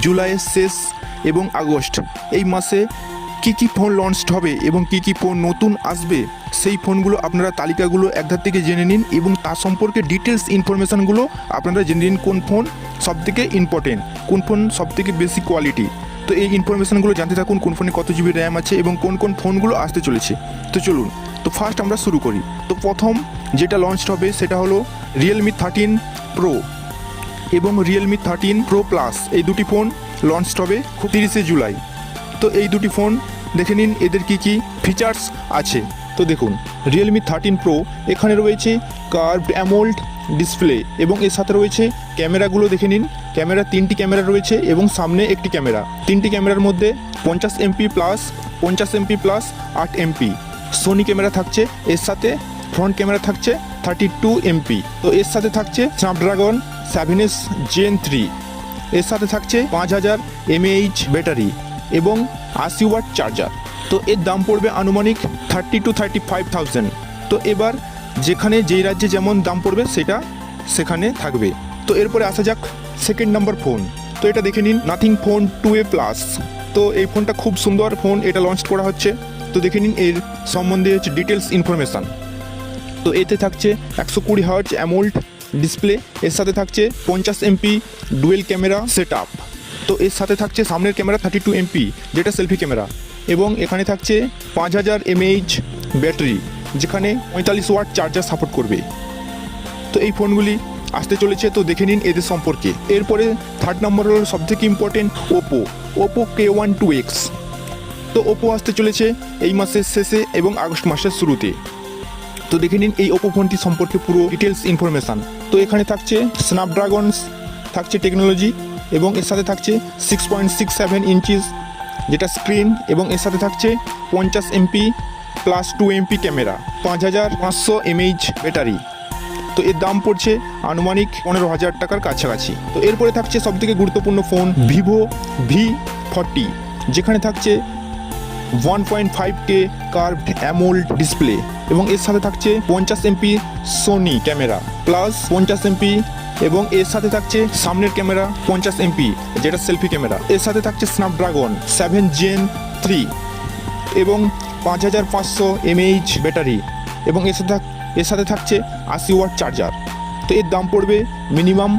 জুলাইয়ের শেষ এবং আগস্ট এই মাসে কী ফোন লঞ্চ হবে এবং কী ফোন নতুন আসবে সেই ফোনগুলো আপনারা তালিকাগুলো একধার থেকে জেনে নিন এবং তার সম্পর্কে ডিটেলস ইনফরমেশানগুলো আপনারা জেনে নিন কোন ফোন সবথেকে ইম্পর্টেন্ট, কোন ফোন সবথেকে বেশি কোয়ালিটি। তো এই ইনফরমেশানগুলো জানতে থাকুন, কোন ফোনে কত জিবি র্যাম আছে এবং কোন কোন ফোনগুলো আসতে চলেছে। তো চলুন, তো ফার্স্ট আমরা শুরু করি। তো প্রথম যেটা লঞ্চ হবে সেটা হলো রিয়েলমি 13 প্রো এবং রিয়েলমি 13 প্রো প্লাস, এই দুটি ফোন লঞ্চ হবে 30শে জুলাই। তো এই দুটি ফোন দেখে নিন এদের কী ফিচার্স আছে। তো দেখুন, রিয়েলমি 13 প্রো এখানে রয়েছে কার্ভড অ্যামোল্ড ডিসপ্লে এবং এর সাথে রয়েছে ক্যামেরাগুলো দেখে নিন। ক্যামেরা 3টি ক্যামেরা রয়েছে এবং সামনে একটি ক্যামেরা। 3টি ক্যামেরার মধ্যে 50 MP plus 50 MP plus 8 MP Sony camera থাকছে, এর সাথে ফ্রন্ট ক্যামেরা থাকছে 32 MP। তো এর সাথে থাকছে স্ন্যাপড্রাগন 7S Gen 3, এর সাথে থাকছে 5000 mAh ব্যাটারি এবং 80 ওয়াট চার্জার। তো এর দাম পড়বে আনুমানিক 30 to 35,000। তো এবার যেখানে যেই রাজ্যে যেমন দাম পড়বে সেটা সেখানে থাকবে। তো এরপরে আসা যাক সেকেন্ড নাম্বার ফোন। তো এটা দেখে নিন নাথিং ফোন 2A প্লাস। তো এই ফোনটা খুব সুন্দর ফোন, এটা লঞ্চ করা হচ্ছে। তো দেখে নিন এর সম্বন্ধে হচ্ছে ডিটেলস ইনফরমেশান। তো এতে থাকছে 120 হার্জ অ্যামোল্ড ডিসপ্লে, এর সাথে থাকছে 50 MP dual camera set up. তো এর সাথে থাকছে সামনের ক্যামেরা 32 MP যেটা সেলফি ক্যামেরা এবং এখানে থাকছে 5000 mAh ব্যাটারি যেখানে 45 ওয়াট চার্জার সাপোর্ট করবে। তো এই ফোনগুলি আসতে চলেছে, তো দেখে নিন এদের সম্পর্কে। এরপরে থার্ড নম্বর হল সবথেকে ইম্পর্টেন্ট ওপো K1 2X। তো ওপো আসতে চলেছে এই মাসের শেষে এবং আগস্ট মাসের শুরুতে। তো দেখে নিন এই ওপো ফোনটি সম্পর্কে পুরো ডিটেলস ইনফরমেশান। তো এখানে থাকছে স্ন্যাপড্রাগন থাকছে টেকনোলজি এবং এর সাথে থাকছে 6.67 ইঞ্চিস যেটা স্ক্রিন এবং এর সাথে থাকছে 50 MP plus 2 MP camera, 5500 mAh battery. তো এর দাম পড়ছে আনুমানিক 15,000 টাকার কাছাকাছি। তো এরপরে থাকছে সবথেকে গুরুত্বপূর্ণ ফোন ভিভো V40, যেখানে থাকছে 1.5K কার্ভড অ্যামোল্ড ডিসপ্লে এবং এর সাথে থাকছে 50 MP Sony camera plus 50 MP এবং এর সাথে থাকছে সামনের ক্যামেরা 50 MP যেটা সেলফি ক্যামেরা। এর সাথে থাকছে স্ন্যাপড্রাগন 7 Gen 3 এবং 5500 mAh ব্যাটারি এবং এর সাথে থাকছে 80 ওয়াট চার্জার। তো এর দাম পড়বে মিনিমাম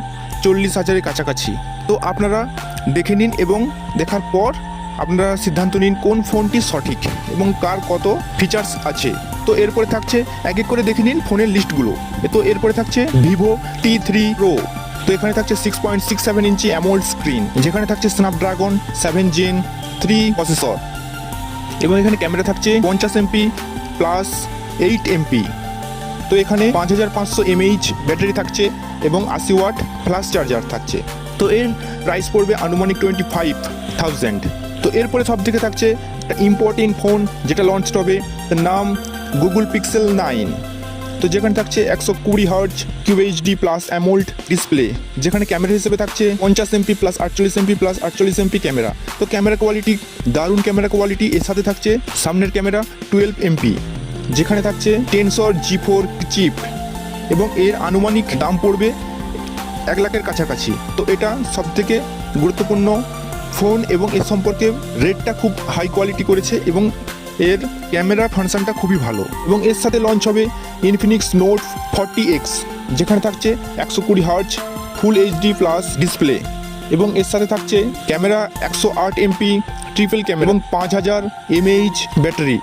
40,000-এর কাছাকাছি। তো আপনারা দেখে নিন এবং দেখার পর আপনারা সিদ্ধান্ত নিন কোন ফোনটি সঠিক এবং কার কত ফিচার্স আছে। তো এরপরে থাকছে এক এক করে দেখে নিন ফোনের লিস্টগুলো। তো এরপরে থাকছে ভিভো T3 প্রো। তো এখানে থাকছে 6.67 ইঞ্চি অ্যামোল্ড স্ক্রিন যেখানে থাকছে স্ন্যাপড্রাগন 7 Gen 3 প্রসেসর এবং এখানে ক্যামেরা থাকছে 50 MP প্লাস 8 MP। তো এখানে 5500 mAh ব্যাটারি থাকছে এবং 80 ওয়াট ফ্লাশ চার্জার থাকছে। তো এর প্রাইস পড়বে আনুমানিক 25,000। তো এরপরে সব থেকে থাকছে একটা ইম্পর্টেন্ট ফোন যেটা লঞ্চ হবে, তার নাম গুগল পিক্সেল 9। তো যেখানে থাকছে 120 hertz QHD plus AMOLED display যেখানে ক্যামেরা হিসেবে থাকছে 50 MP plus 48 MP plus 48 MP camera. তো ক্যামেরা কোয়ালিটি দারুণ ক্যামেরা কোয়ালিটি। এর সাথে থাকছে সামনের ক্যামেরা 12 MP যেখানে থাকছে টেনসর G4 চিপ এবং এর আনুমানিক দাম পড়বে 1 লাখের কাছাকাছি। তো এটা সবথেকে গুরুত্বপূর্ণ ফোন এবং এর সম্পর্কে রেটটা খুব হাই কোয়ালিটি করেছে এবং এর ক্যামেরা ফাংশনটা খুবই ভালো। এবং এর সাথে লঞ্চ হবে ইনফিনিক্স নোট 40X যেখানে থাকছে 120 হার্জ ফুল HD প্লাস ডিসপ্লে এবং এর সাথে থাকছে ক্যামেরা 108 MP ট্রিপল ক্যামেরা এবং 5000 mAh ব্যাটারি।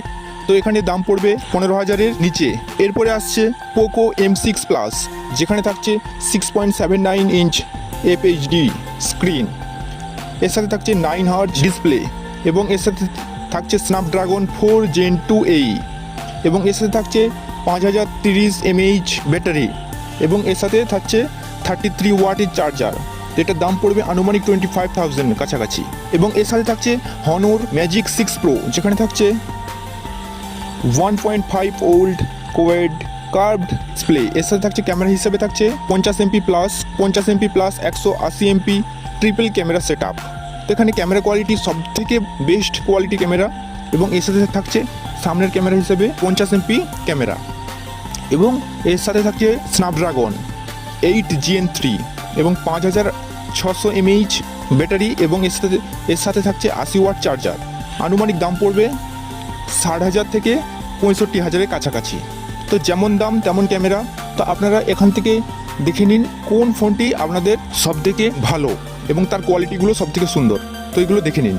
তো এখানে দাম পড়বে 15,000-এর নিচে। এরপরে আসছে পোকো M6 প্লাস যেখানে থাকছে 6.79 ইঞ্চ FHD স্ক্রিন, এর সাথে থাকছে 9 হার্জ ডিসপ্লে এবং এর সাথে থাকছে স্ন্যাপড্রাগন 4 Gen 2A এবং এর সাথে থাকছে 5030 mAh ব্যাটারি এবং এর সাথে থাকছে 33 ওয়াটের চার্জার। এটার দাম পড়বে আনুমানিক 25,000 কাছাকাছি। এবং এর সাথে থাকছে হনর ম্যাজিক 6 প্রো যেখানে থাকছে 1.5 ওল্ড কোয়েড কার্ভড ডিসপ্লে। এর সাথে থাকছে ক্যামেরা হিসেবে থাকছে 50 MP plus 180 MP triple camera set up. তো এখানে ক্যামেরা কোয়ালিটি সব থেকে বেস্ট কোয়ালিটি ক্যামেরা এবং এর সাথে থাকছে সামনের ক্যামেরা হিসেবে 50 MP ক্যামেরা এবং এর সাথে থাকছে স্ন্যাপড্রাগন 8 Gen 3 এবং 5000 600 mAh ব্যাটারি এবং এর সাথে থাকছে 80 ওয়াট চার্জার। আনুমানিক দাম পড়বে 60,000 থেকে 65,000-এর কাছাকাছি। তো যেমন দাম তেমন ক্যামেরা। তো আপনারা এখান থেকে দেখে নিন কোন ফোনটি আপনাদের সবথেকে ভালো এবং তার কোয়ালিটিগুলো সবথেকে সুন্দর। তো এগুলো দেখে নিন।